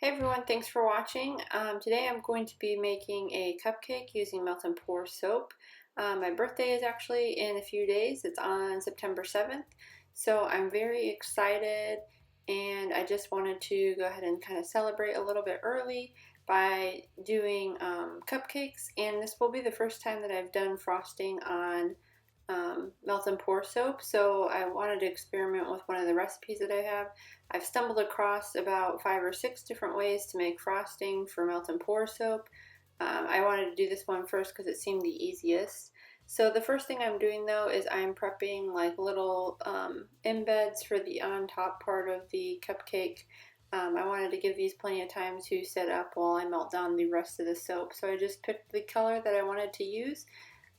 Hey everyone, thanks for watching. Today I'm going to be making a cupcake using melt and pour soap. My birthday is actually in a few days. It's on September 7th. So I'm very excited and I just wanted to go ahead and kind of celebrate a little bit early by doing cupcakes. And this will be the first time that I've done frosting on melt and pour soap. So I wanted to experiment with one of the recipes that I have. I've stumbled across about 5 or 6 different ways to make frosting for melt and pour soap. I wanted to do this one first because it seemed the easiest. So the first thing I'm doing though is I'm prepping like little embeds for the on top part of the cupcake. I wanted to give these plenty of time to set up while I melt down the rest of the soap. So I just picked the color that I wanted to use.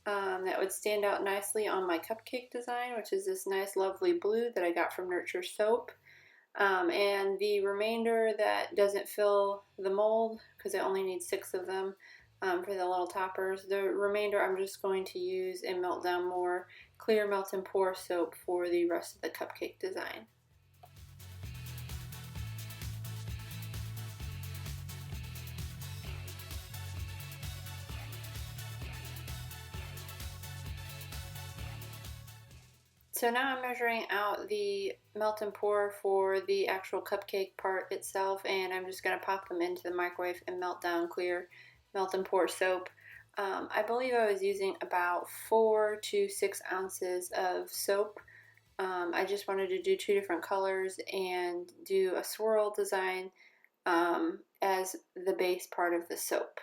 That would stand out nicely on my cupcake design, which is this nice lovely blue that I got from Nurture Soap. And the remainder that doesn't fill the mold, because I only need 6 of them for the little toppers, the remainder I'm just going to use and melt down more clear melt and pour soap for the rest of the cupcake design. So now I'm measuring out the melt and pour for the actual cupcake part itself, and I'm just going to pop them into the microwave and melt down clear melt and pour soap. I believe I was using about 4 to 6 ounces of soap. I just wanted to do 2 different colors and do a swirl design as the base part of the soap.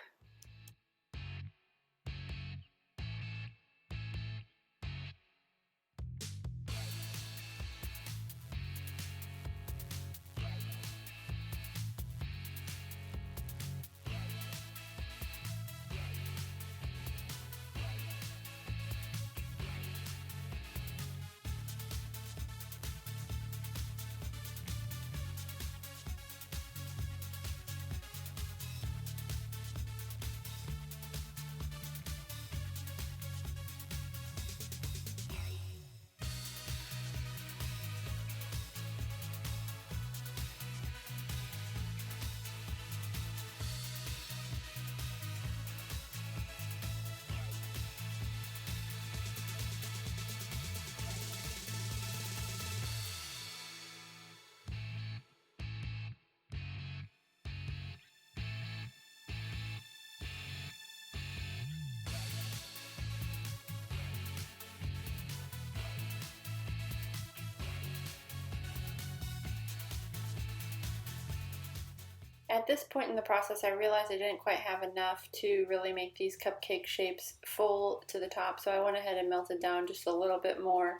At this point in the process, I realized I didn't quite have enough to really make these cupcake shapes full to the top, so I went ahead and melted down just a little bit more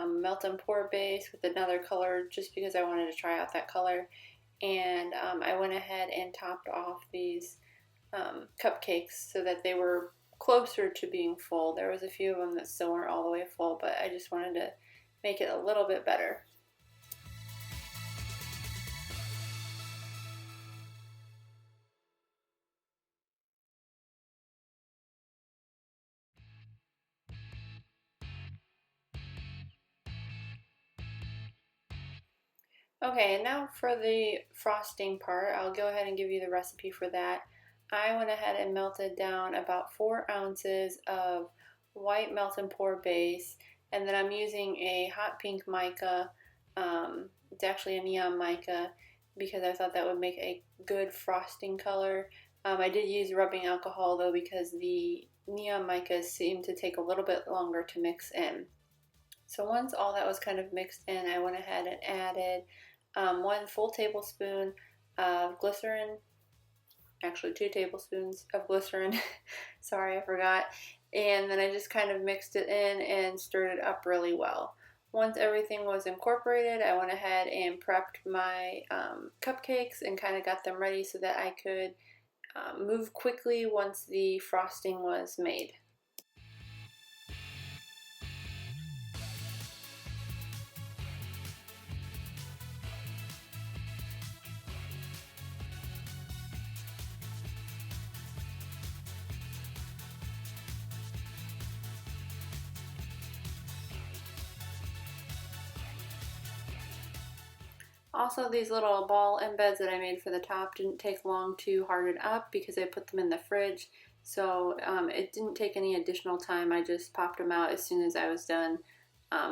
melt and pour base with another color just because I wanted to try out that color. And I went ahead and topped off these cupcakes so that they were closer to being full. There was a few of them that still weren't all the way full, but I just wanted to make it a little bit better. Okay, and now for the frosting part, I'll go ahead and give you the recipe for that. I went ahead and melted down about 4 ounces of white melt and pour base, and then I'm using a hot pink mica. It's actually a neon mica because I thought that would make a good frosting color. I did use rubbing alcohol though because the neon micas seem to take a little bit longer to mix in. So once all that was kind of mixed in, I went ahead and added 1 full tablespoon of glycerin, actually 2 tablespoons of glycerin, sorry I forgot, and then I just kind of mixed it in and stirred it up really well. Once everything was incorporated, I went ahead and prepped my cupcakes and kind of got them ready so that I could move quickly once the frosting was made. Also, these little ball embeds that I made for the top didn't take long to harden up because I put them in the fridge. So it didn't take any additional time. I just popped them out as soon as I was done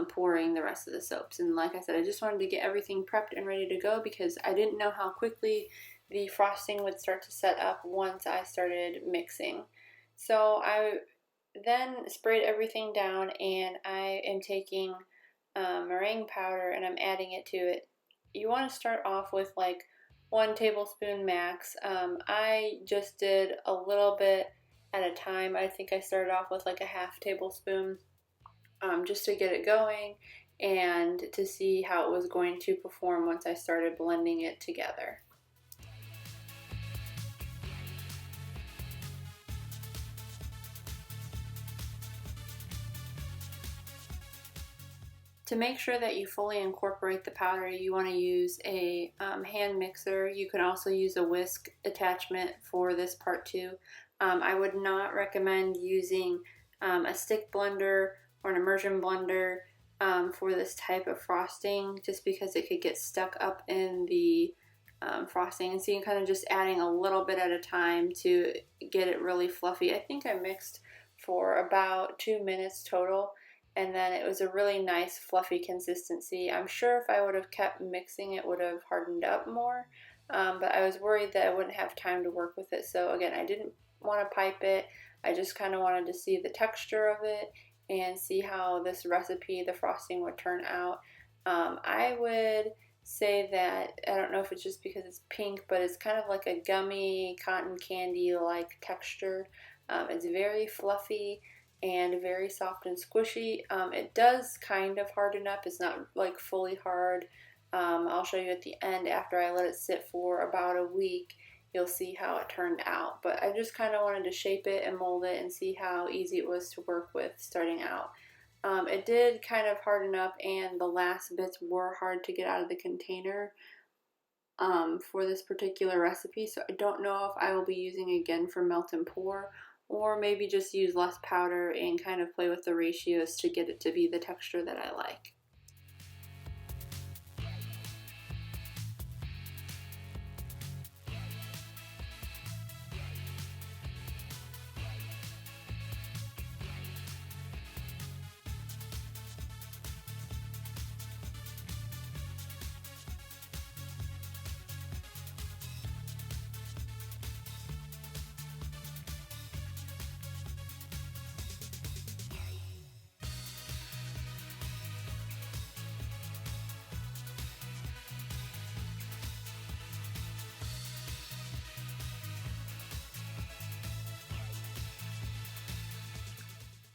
pouring the rest of the soaps. And like I said, I just wanted to get everything prepped and ready to go because I didn't know how quickly the frosting would start to set up once I started mixing. So I then sprayed everything down, and I am taking meringue powder and I'm adding it to it. You want to start off with like 1 tablespoon max. I just did a little bit at a time. I think I started off with like a half tablespoon just to get it going and to see how it was going to perform once I started blending it together. To make sure that you fully incorporate the powder, you want to use a hand mixer. You can also use a whisk attachment for this part too. I would not recommend using a stick blender or an immersion blender for this type of frosting, just because it could get stuck up in the frosting. And so you're kind of just adding a little bit at a time to get it really fluffy. I think I mixed for about 2 minutes total, and then it was a really nice fluffy consistency. I'm sure if I would have kept mixing it would have hardened up more, but I was worried that I wouldn't have time to work with it. So again, I didn't want to pipe it. I just kind of wanted to see the texture of it and see how this recipe, the frosting, would turn out. I would say that, I don't know if it's just because it's pink, but it's kind of like a gummy cotton candy like texture. It's very fluffy and very soft and squishy. It does kind of harden up. It's not like fully hard. I'll show you at the end after I let it sit for about a week. You'll see how it turned out. But I just kind of wanted to shape it and mold it and see how easy it was to work with starting out. It did kind of harden up, and the last bits were hard to get out of the container for this particular recipe. So I don't know if I will be using again for melt and pour, or maybe just use less powder and kind of play with the ratios to get it to be the texture that I like.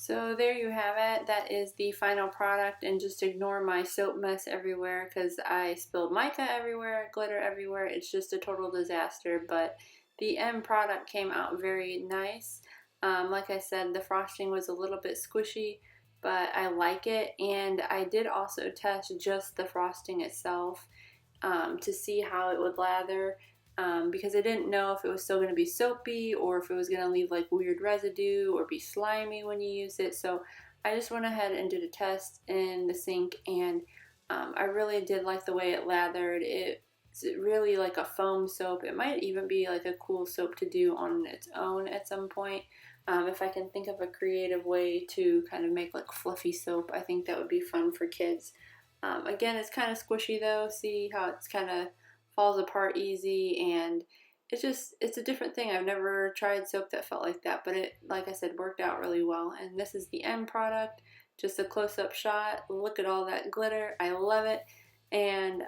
So there you have it. That is the final product, and just ignore my soap mess everywhere because I spilled mica everywhere, glitter everywhere. It's just a total disaster, but the end product came out very nice. Like I said, the frosting was a little bit squishy, but I like it. And I did also test just the frosting itself to see how it would lather. Because I didn't know if it was still going to be soapy or if it was going to leave like weird residue or be slimy when you use it. So I just went ahead and did a test in the sink, and I really did like the way it lathered. It's really like a foam soap. It might even be like a cool soap to do on its own at some point. If I can think of a creative way to kind of make like fluffy soap, I think that would be fun for kids. Again, it's kind of squishy though. See how it's kind of falls apart easy, and it's a different thing. I've never tried soap that felt like that, but it, like I said, worked out really well. And this is the end product, just a close-up shot. Look at all that glitter. I love it. And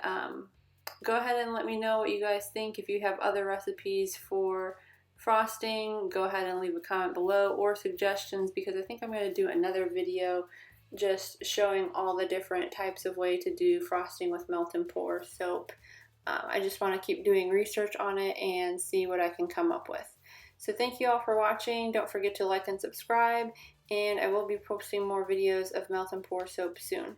go ahead and let me know what you guys think. If you have other recipes for frosting, go ahead and leave a comment below, or suggestions, because I think I'm going to do another video just showing all the different types of way to do frosting with melt and pour soap. I just want to keep doing research on it and see what I can come up with. So thank you all for watching. Don't forget to like and subscribe, and I will be posting more videos of melt and pour soap soon.